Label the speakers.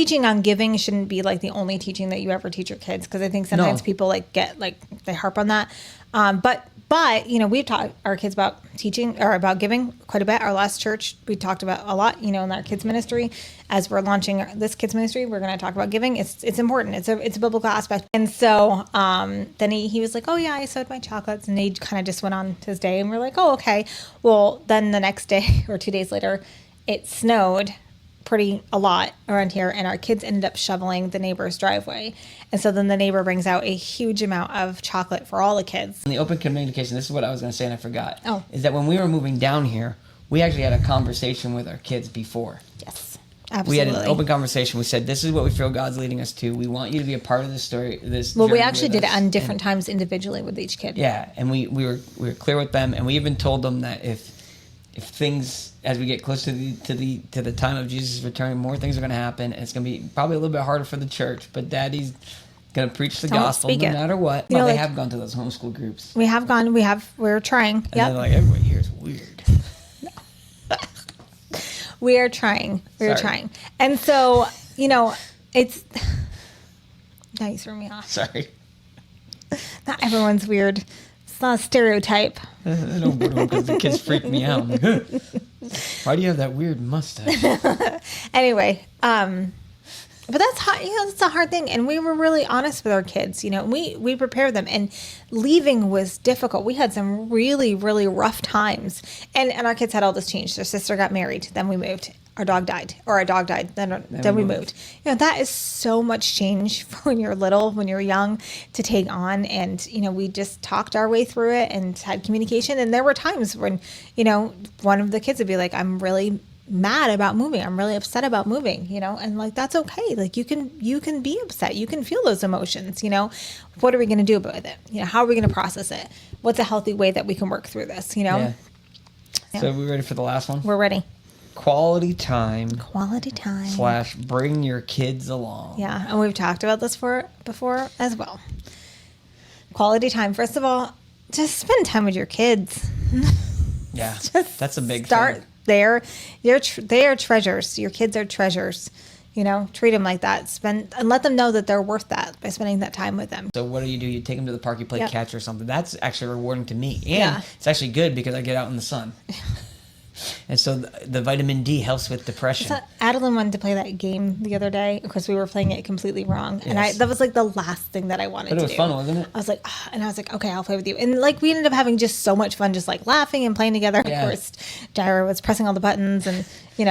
Speaker 1: teaching on giving shouldn't be like the only teaching that you ever teach your kids, because I think sometimes people like get like they harp on that. But you know, we've taught our kids about teaching or about giving quite a bit. Our last church, we talked about a lot, you know, in our kids ministry. As we're launching this kids ministry, we're going to talk about giving. It's important. It's a biblical aspect. And so then he was like, oh yeah, I sewed my chocolates, and he kind of just went on his day. And we're like, oh, okay. Well, then the next day or 2 days later, it snowed a lot around here, and our kids ended up shoveling the neighbor's driveway. And so then the neighbor brings out a huge amount of chocolate for all the kids.
Speaker 2: In the open communication, this is what I was going to say and I forgot.
Speaker 1: Oh.
Speaker 2: Is that when we were moving down here, we actually had a conversation with our kids before.
Speaker 1: Yes, absolutely.
Speaker 2: We had an open conversation. We said, this is what we feel God's leading us to. We want you to be a part of this story.
Speaker 1: Well, we actually did it on different times individually with each kid.
Speaker 2: Yeah, and we were clear with them, and we even told them that if things, as we get close to the time of Jesus' return, more things are going to happen, and it's going to be probably a little bit harder for the church, but Daddy's going to preach the gospel no matter what. But they have gone to those homeschool groups.
Speaker 1: We have gone. We're trying.
Speaker 2: And they're like, everybody here is weird.
Speaker 1: We are trying. We're trying. And so, you know, it's... Now you threw me off.
Speaker 2: Sorry.
Speaker 1: Not everyone's weird. It's not a stereotype.
Speaker 2: I don't blame them because the kids freak me out. Like, why do you have that weird mustache?
Speaker 1: Anyway, but that's hard, you know, that's a hard thing. And we were really honest with our kids, you know, we prepared them, and leaving was difficult. We had some really, really rough times, and our kids had all this change. Their sister got married, then we moved. Our dog died, then we moved. You know, that is so much change when you're little, when you're young, to take on. And, you know, we just talked our way through it and had communication. And there were times when, you know, one of the kids would be like, I'm really mad about moving. I'm really upset about moving, you know, and like, that's okay. Like you can be upset. You can feel those emotions, you know. What are we going to do about it? You know, how are we going to process it? What's a healthy way that we can work through this, you know?
Speaker 2: Yeah. So are we ready for the last one?
Speaker 1: We're ready.
Speaker 2: Quality time / bring your kids along.
Speaker 1: Yeah, and we've talked about this before as well. Quality time. First of all, just spend time with your kids.
Speaker 2: Yeah, that's a big
Speaker 1: start
Speaker 2: thing.
Speaker 1: There. They are treasures. Your kids are treasures. You know, treat them like that. And let them know that they're worth that by spending that time with them.
Speaker 2: So what do? You take them to the park, you play catch or something. That's actually rewarding to me. And it's actually good because I get out in the sun. And so the vitamin D helps with depression.
Speaker 1: So Adeline wanted to play that game the other day because we were playing it completely wrong. And that was like the last thing that I wanted to do.
Speaker 2: But it was fun, wasn't it?
Speaker 1: I was like, okay, I'll play with you. And like we ended up having just so much fun, just like laughing and playing together. Yeah. Of course, Jaira was pressing all the buttons and, you know.